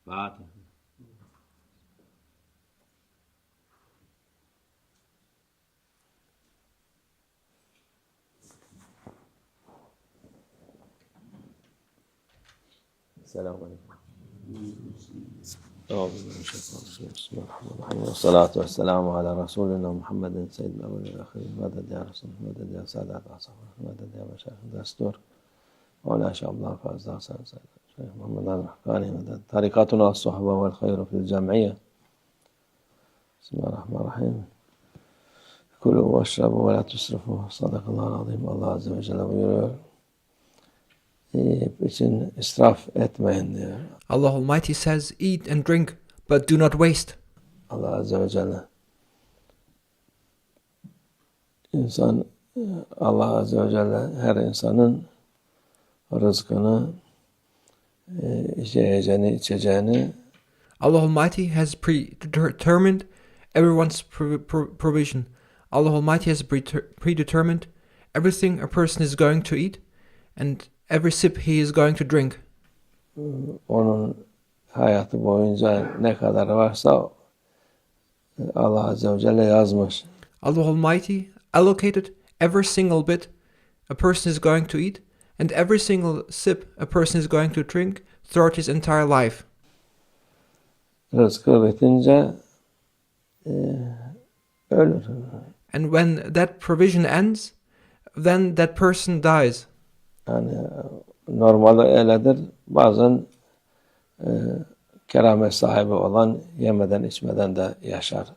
Fatiha. Selamun Aleyküm. بسم الله الرحمن الرحيم والصلاة والسلام على رسولنا محمد سيد الأولين والآخرين مدد يا رسول مدد يا سادات أصحابنا مدد يا مشايخ دستور ولا شاء الله فاز حسن شيخ محمد الحقاني مدد طريقتنا الصحبة والخير في الجمعية بسم الله الرحمن الرحيم كلوا واشربوا ولا تسرفوا صدق الله العظيم الله عز وجل buyuruyor. için israf etmeyin diyor. Allah Almighty says, eat and drink, but do not waste. Allah Azze ve Celle. Allah Azze ve Celle her insanın rızkını, yiyeceğini, içeceğini Allah Almighty has predetermined everyone's provision. Allah Almighty has predetermined everything a person is going to eat and every sip he is going to drink. Onun hayatı boyunca ne kadar varsa Allah Azze ve Celle yazmış. Allah Almighty allocated every single bit a person is going to eat and every single sip a person is going to drink throughout his entire life. Rızkı bitince ölür. And when that provision ends, then that person dies. Yani normalde öyledir. Bazen keramet sahibi olan yemeden içmeden de yaşar.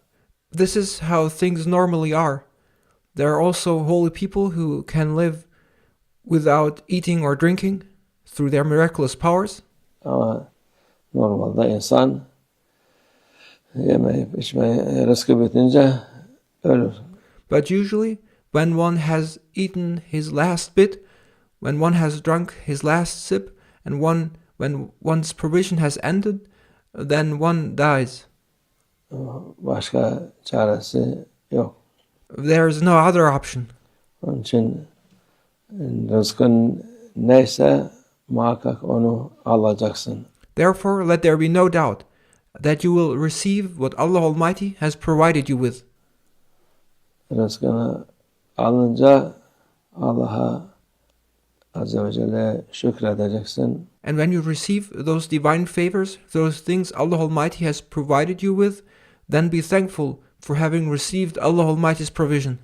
This is how things normally are. There are also holy people who can live without eating or drinking through their miraculous powers. Ama normalde insan yemeyip içmeye rızkı bitince ölür. But usually, when one has eaten his last bit, when one has drunk his last sip, and when one's provision has ended, then one dies. Başka çaresi yok. There is no other option. Onun için rızkın neyse muhakkak onu alacaksın. Therefore, let there be no doubt that you will receive what Allah Almighty has provided you with. Rızkını alınca Allah'a Azze ve Celle şükredeceksin. And when you receive those divine favors, those things Allah Almighty has provided you with, then be thankful for having received Allah Almighty's provision.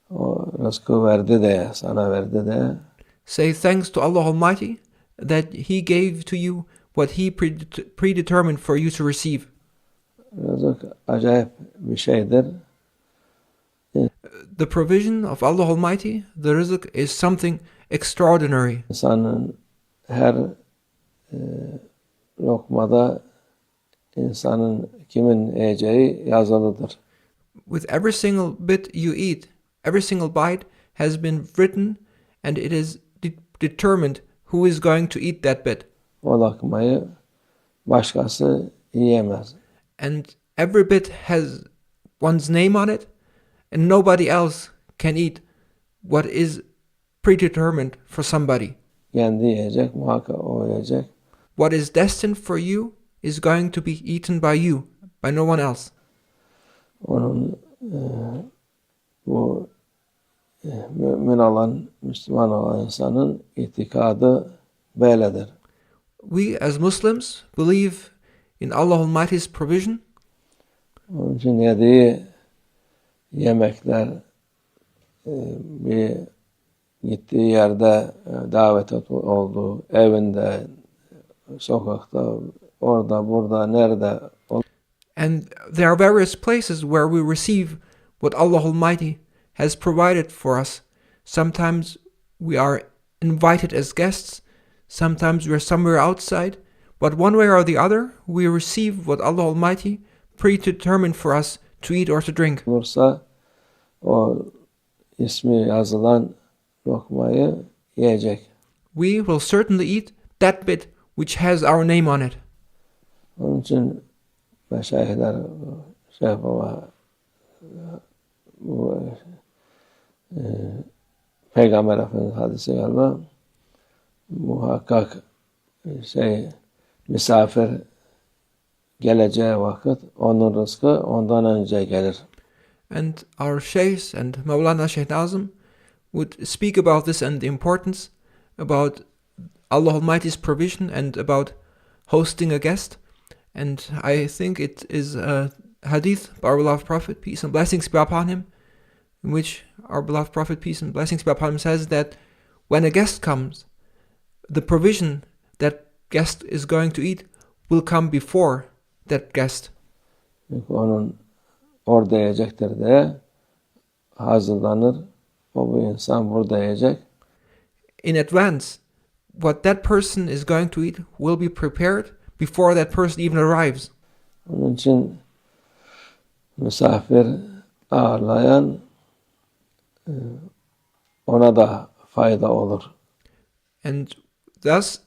O rızkı verdi de, sana verdi de. Say thanks to Allah Almighty that He gave to you what He predetermined for you to receive. Rızık acayip bir şeydir. The provision of Allah Almighty, the rizq, is something extraordinary. İnsanın her lokmada insanın kimin yiyeceği yazılıdır. With every single bit you eat, every single bite has been written and it is determined who is going to eat that bit. O lokmayı başkası yiyemez. And every bit has one's name on it and nobody else can eat what is predetermined for somebody. Kendi yiyecek, muhakkak o yiyecek. What is destined for you is going to be eaten by you, by no one else. Onun bu mümin olan, Müslüman olan insanın itikadı böyledir. We as Muslims believe in Allah Almighty's provision. Onun için yediği yemekler bir gittiği yerde davet olduğu, evinde, sokakta, orada, burada, nerede. And there are various places where we receive what Allah Almighty has provided for us. Sometimes we are invited as guests, sometimes we are somewhere outside, but one way or the other, we receive what Allah Almighty predetermined for us to eat or to drink. Olursa o ismi yazılan lokmayı yiyecek. We will certainly eat that bit which has our name on it. Onun için meşayihler baba bu Peygamber Efendimiz hadisi galiba muhakkak misafir geleceği vakit onun rızkı ondan önce gelir. And our sheikhs and Maulana Sheikh Nazim would speak about this and the importance about Allah Almighty's provision and about hosting a guest. And I think it is a hadith by our beloved Prophet, peace and blessings be upon him, in which our beloved Prophet, peace and blessings be upon him, says that when a guest comes, the provision that guest is going to eat will come before that guest. Çünkü onun orada yiyecektir diye hazırlanır. Bu insan burada yiyecek. In advance, what that person is going to eat will be prepared before that person even arrives. Onun için misafir ağırlayan ona da fayda olur. And thus,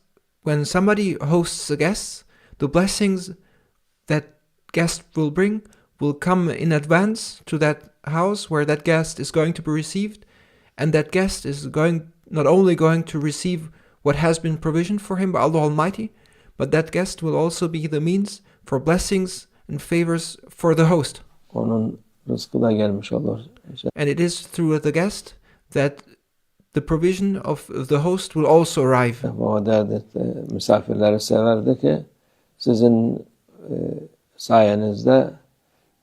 when somebody hosts a guest, the blessings that guest will bring will come in advance to that house where that guest is going to be received, and that guest is not only going to receive what has been provisioned for him by Allah Almighty, but that guest will also be the means for blessings and favors for the host. Onun rızkı da gelmiş olur. And it is through the guest that the provision of the host will also arrive. O derdi misafirleri severdi ki sizin sayenizde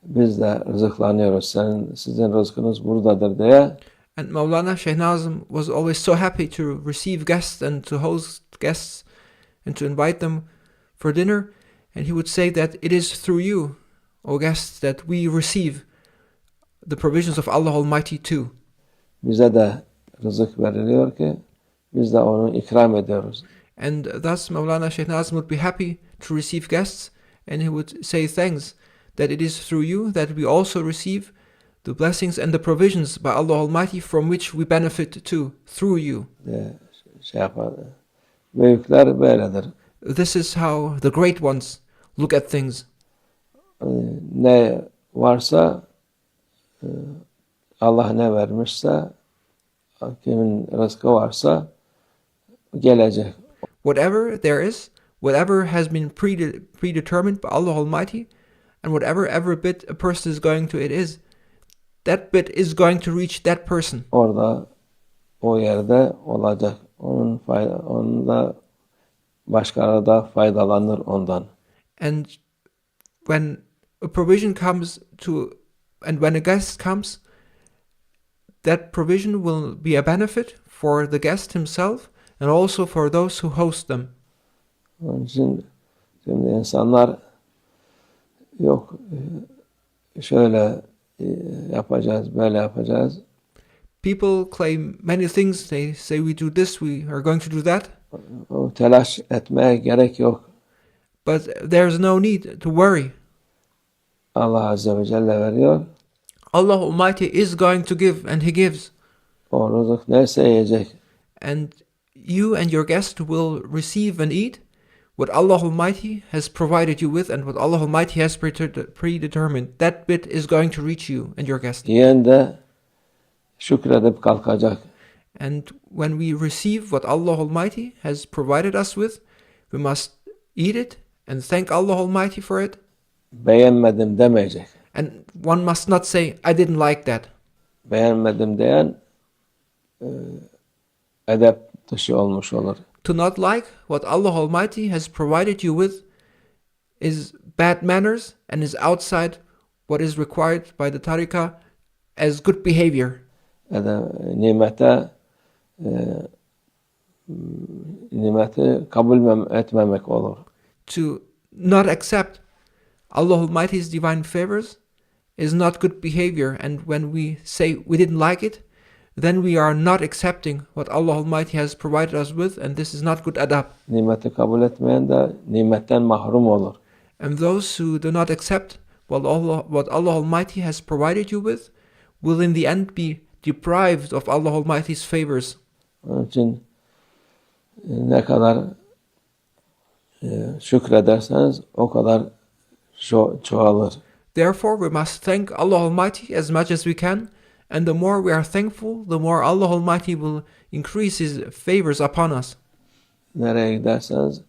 biz de rızıklanıyoruz. Sizin rızkınız buradadır diye. And Maulana Sheikh Nazim was always so happy to receive guests and to host guests and to invite them for dinner. And he would say that it is through you, O guests, that we receive the provisions of Allah Almighty too. Bize de rızık veriliyor ki biz de onu ikram ediyoruz. And thus Maulana Sheikh Nazim would be happy to receive guests, and he would say thanks that it is through you that we also receive the blessings and the provisions by Allah Almighty from which we benefit too, through you. Büyükler böyledir. This is how the great ones look at things. Ne varsa Allah ne vermişse kimin rızkı varsa gelecek. Whatever there is, whatever has been predetermined by Allah Almighty, and whatever every bit a person is going to it is, that bit is going to reach that person. Orada o yerde olacak. Onda başkaları da faydalanır ondan. And when a provision comes to, and when a guest comes, that provision will be a benefit for the guest himself and also for those who host them. Onun için şimdi insanlar yok şöyle yapacağız, böyle yapacağız. People claim many things. They say we do this, we are going to do that. O telaş etmeye gerek yok. But there's no need to worry. Allah Azze ve Celle veriyor. Allah Almighty is going to give, and He gives. O rızık neyse yiyecek. And you and your guest will receive and eat what Allah Almighty has provided you with, and what Allah Almighty has predetermined. That bit is going to reach you and your guest. Yiyen de şükredip kalkacak. And when we receive what Allah Almighty has provided us with, we must eat it and thank Allah Almighty for it. Beğenmedim demeyecek. And one must not say, I didn't like that. Beğenmedim diyen edep dışı olmuş olur. To not like what Allah Almighty has provided you with is bad manners and is outside what is required by the tariqah as good behavior. Nimeti kabul etmemek olur. To not accept Allah Almighty's divine favors is not good behavior, and when we say we didn't like it, then we are not accepting what Allah Almighty has provided us with, and this is not good adab. Nimeti kabul etmeyen de nimetten mahrum olur. And those who do not accept what Allah Almighty has provided you with will in the end be deprived of Allah Almighty's favors. Onun için ne kadar şükrederseniz o kadar çoğalır. Therefore, we must thank Allah Almighty as much as we can, and the more we are thankful, the more Allah Almighty will increase His favors upon us. Nereye giderseniz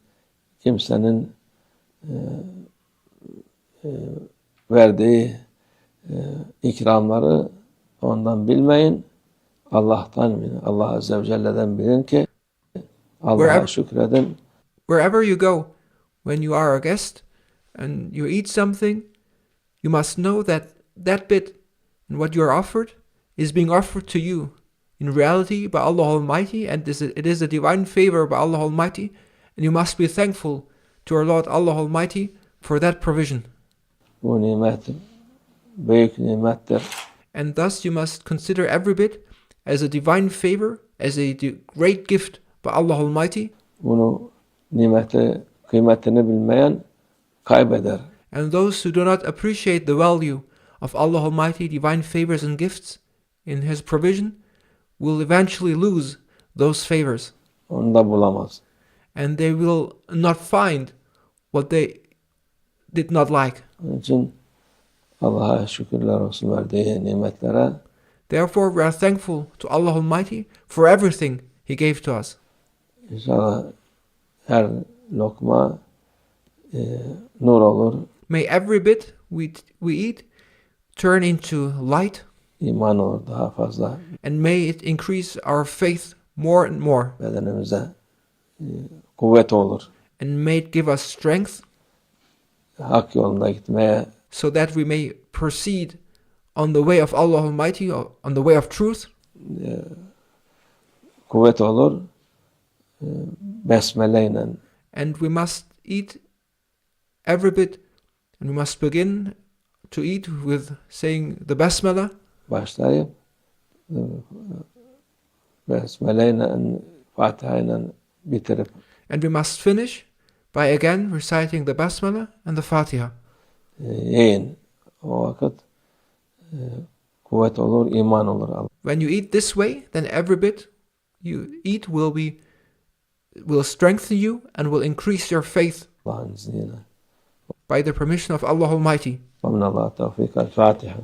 kimsenin verdiği ikramları ondan bilmeyin. Allah'tan bilin. Allah Azze ve Celle'den bilin ki Allah'a şükredin. Wherever you go, when you are a guest and you eat something, you must know that that bit and what you are offered is being offered to you in reality by Allah Almighty, and it is a divine favor by Allah Almighty, and you must be thankful to our Lord Allah Almighty for that provision. Bu nimet büyük nimettir. And thus you must consider every bit as a divine favor, as a great gift by Allah Almighty. Bunu kıymetini bilmeyen kaybeder. And those who do not appreciate the value of Allah Almighty divine favors and gifts in His provision will eventually lose those favors. Onu da bulamaz. And they will not find what they did not like. Onun için Allah'a şükürler olsun verdiği nimetlere. Therefore we are thankful to Allah Almighty for everything He gave to us. İnşallah her lokma nur olur. May every bit we eat turn into light. İman olur daha fazla. And may it increase our faith more and more. Bedenimize kuvvet olur. And may it give us strength. Hak yolunda gitmeye. So that we may proceed on the way of Allah Almighty, on the way of truth. Kuvvet olur. Besmeleyle. And we must eat every bit, and we must begin to eat with saying the Basmala. Başlayıp Besmeleyle, Fatiha'yla bitirip. And we must finish by again reciting the Basmala and the Fatiha. Yiyin. O vakit kuvvet olur, iman olur. When you eat this way, then every bit you eat will strengthen you and will increase your faith. Allah'ın izniyle. By the permission of Allah Almighty. Ve minallah tevfik. El-Fatiha.